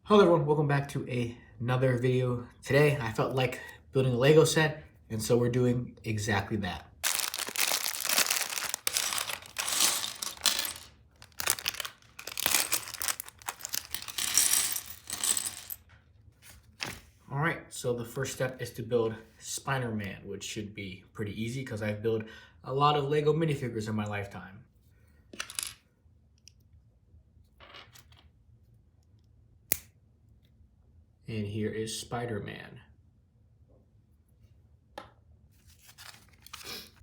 Hello everyone, welcome back to another video. Today I felt like building a Lego set, and so we're doing exactly that. Alright, so the first step is to build SpiderMan, which should be pretty easy because I've built a lot of Lego minifigures in my lifetime. And here is Spider-Man.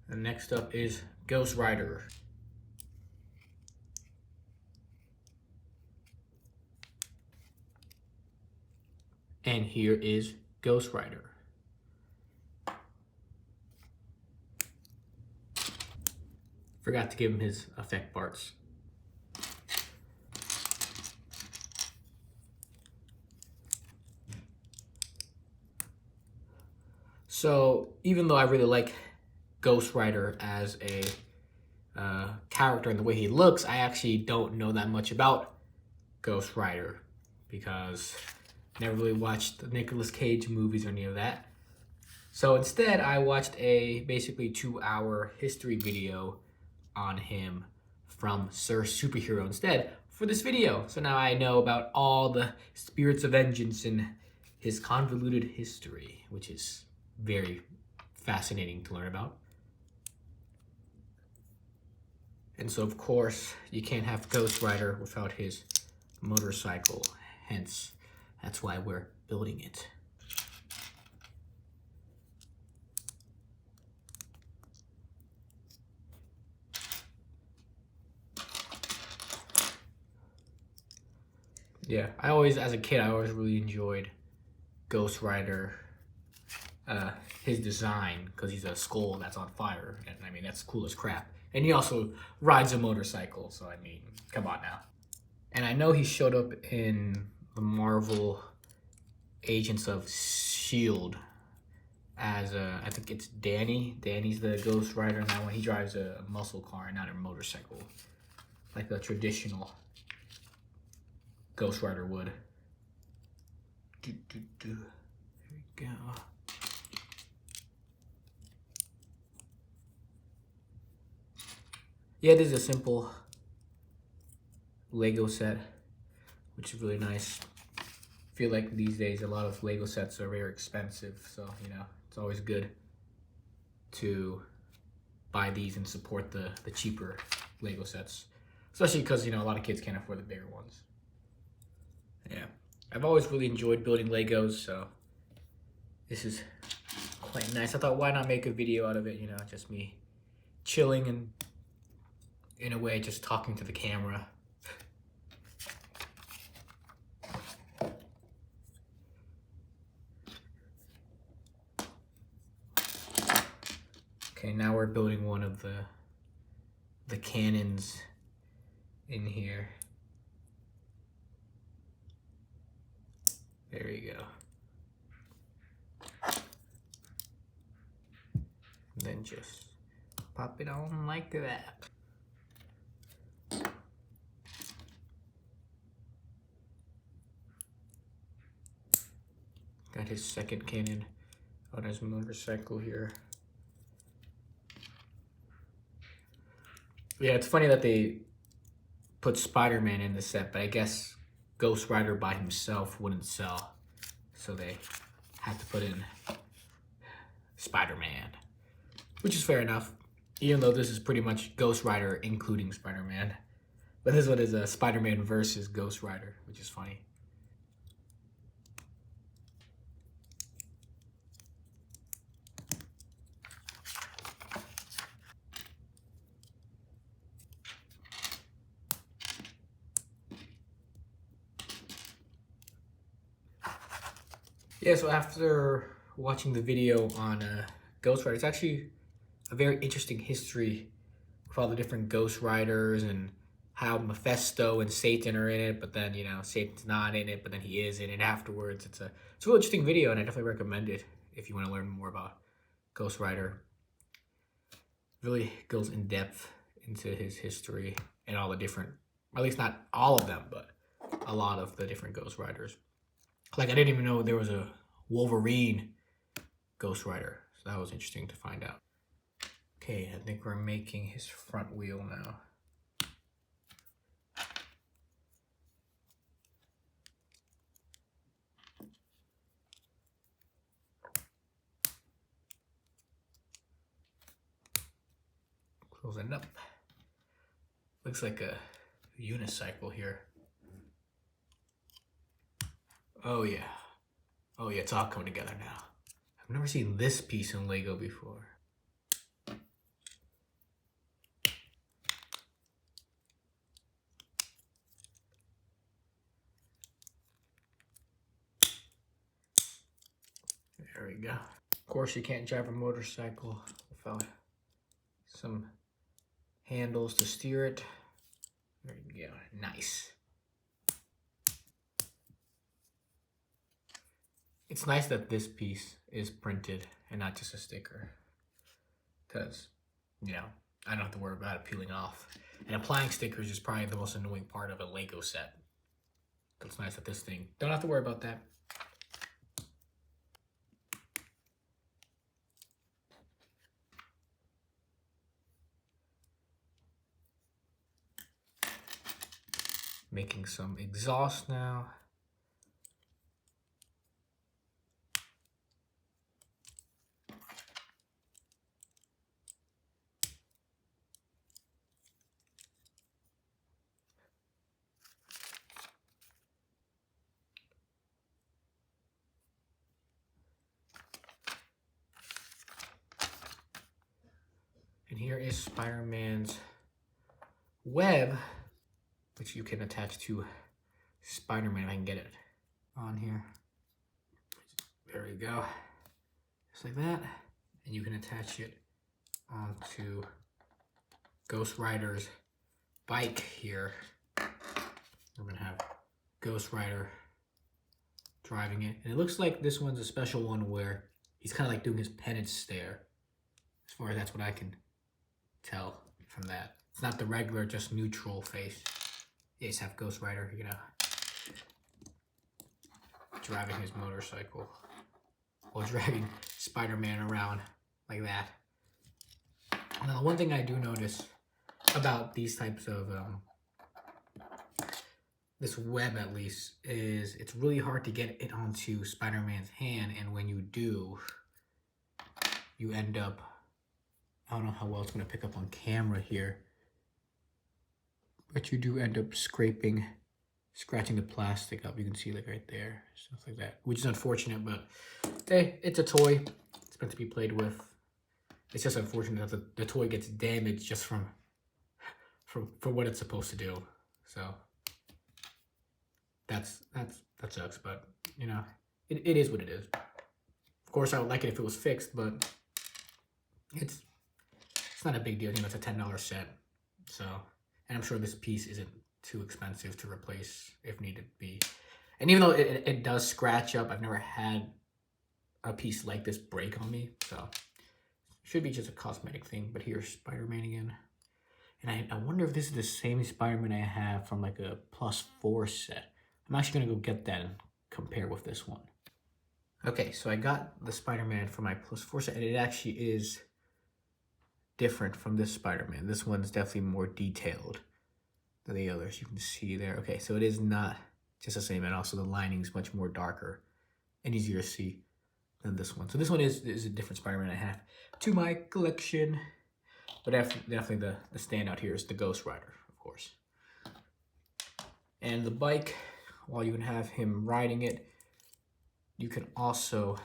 And next up is Ghost Rider. And here is Ghost Rider. Forgot to give him his effect parts. So even though I really like Ghost Rider as a character and the way he looks, I actually don't know that much about Ghost Rider because I never really watched the Nicolas Cage movies or any of that. So instead, I watched a basically 2-hour history video on him from Sir Superhero instead for this video. So now I know about all the spirits of vengeance in his convoluted history, which is very fascinating to learn about. And so, of course, you can't have Ghost Rider without his motorcycle. Hence, that's why we're building it. Yeah, as a kid, I always really enjoyed Ghost Rider. His design, because he's a skull that's on fire, and I mean that's cool as crap. And he also rides a motorcycle, so I mean, come on now. And I know he showed up in the Marvel Agents of S.H.I.E.L.D. as I think it's Danny. Danny's the Ghost Rider now when he drives a muscle car and not a motorcycle, like a traditional Ghost Rider would. Here we go. Yeah, this is a simple Lego set, which is really nice. I feel like these days a lot of Lego sets are very expensive, so you know it's always good to buy these and support the cheaper Lego sets, especially because you know a lot of kids can't afford the bigger ones. Yeah, I've always really enjoyed building Legos, so this is quite nice. I thought, why not make a video out of it? You know, just me chilling and, in a way, just talking to the camera. Okay, now we're building one of the cannons in here. There you go. And then just pop it on like that. Got his second cannon on his motorcycle here. Yeah, it's funny that they put Spider-Man in the set, but I guess Ghost Rider by himself wouldn't sell. So they had to put in Spider-Man, which is fair enough, even though this is pretty much Ghost Rider including Spider-Man. But this one is a Spider-Man versus Ghost Rider, which is funny. Yeah, so after watching the video on Ghost Rider, it's actually a very interesting history with all the different Ghost Riders and how Mephisto and Satan are in it, but then, you know, Satan's not in it, but then he is in it afterwards. It's a really interesting video, and I definitely recommend it if you want to learn more about Ghost Rider. Really goes in depth into his history and all the different, or at least not all of them, but a lot of the different Ghost Riders. Like, I didn't even know there was a Wolverine Ghost Rider. So that was interesting to find out. Okay, I think we're making his front wheel now. Closing up. Looks like a unicycle here. Oh yeah. Oh yeah, it's all coming together now. I've never seen this piece in Lego before. There we go. Of course, you can't drive a motorcycle without some handles to steer it. There you go. Nice. It's nice that this piece is printed and not just a sticker. Because, you know, I don't have to worry about it peeling off. And applying stickers is probably the most annoying part of a Lego set. So it's nice that this thing, don't have to worry about that. Making some exhaust now. And here is Spider-Man's web, which you can attach to SpiderMan. If I can get it on here. There we go. Just like that. And you can attach it onto Ghost Rider's bike here. We're gonna have Ghost Rider driving it. And it looks like this one's a special one where he's kind of like doing his penance stare. As far as that's what I can tell from that. It's not the regular, just neutral face. You just have Ghost Rider, you know, driving his motorcycle. Or dragging Spider-Man around like that. Now, one thing I do notice about these types of, this web at least, is it's really hard to get it onto Spider-Man's hand, and when you do, you end up, I don't know how well it's going to pick up on camera here, but you do end up scratching the plastic up. You can see like right there, stuff like that, which is unfortunate, but hey, it's a toy. It's meant to be played with. It's just unfortunate that the toy gets damaged just from what it's supposed to do. So that sucks, but you know, it is what it is. Of course, I would like it if it was fixed, but it's not a big deal. You know, it's a $10 set. So, and I'm sure this piece isn't too expensive to replace if needed be. And even though it does scratch up, I've never had a piece like this break on me. So should be just a cosmetic thing. But here's Spider-Man again. And I wonder if this is the same Spider-Man I have from like a +4 set. I'm actually gonna go get that and compare with this one. Okay, so I got the Spider-Man for my +4 set, and it actually is different from this Spider-Man. This one's definitely more detailed than the others. You can see there. Okay, so it is not just the same, and also the lining's much more darker and easier to see than this one. So this one is a different Spider-Man I have to my collection. But definitely the standout here is the Ghost Rider, of course. And the bike, while you can have him riding it, you can also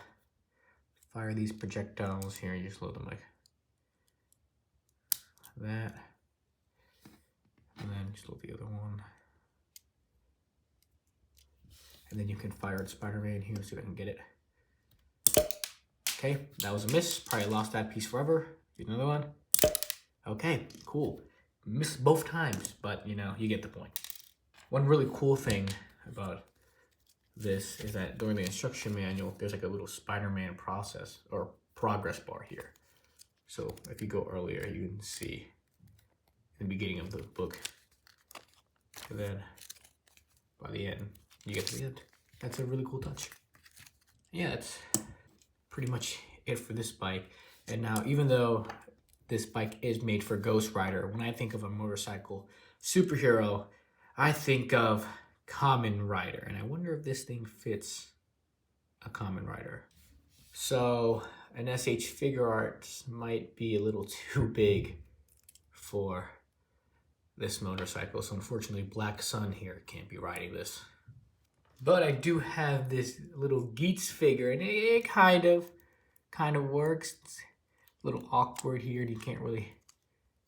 fire these projectiles here. You just load them like that. And then just load the other one. And then you can fire at Spider-Man here, see if I can get it. Okay, that was a miss. Probably lost that piece forever. Get another one. Okay, cool. Missed both times, but you know, you get the point. One really cool thing about this is that during the instruction manual, there's like a little Spider-Man process or progress bar here. So if you go earlier, you can see in the beginning of the book. And then by the end, you get to the end. That's a really cool touch. Yeah, that's pretty much it for this bike. And now, even though this bike is made for Ghost Rider, when I think of a motorcycle superhero, I think of Kamen Rider. And I wonder if this thing fits a Kamen Rider. So an SH Figure Arts might be a little too big for this motorcycle. So unfortunately, Black Sun here can't be riding this. But I do have this little Geats figure, and it kind of works. It's a little awkward here, and you can't really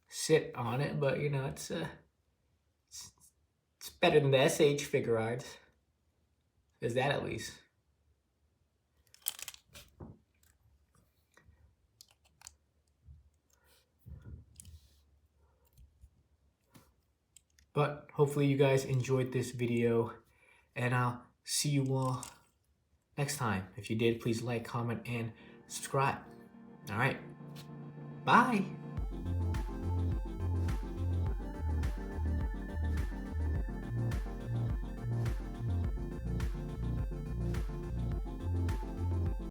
sit on it, but you know, it's better than the SH Figure Arts. Is that at least? But hopefully you guys enjoyed this video, and I'll see you all next time. If you did, please like, comment, and subscribe. All right, bye.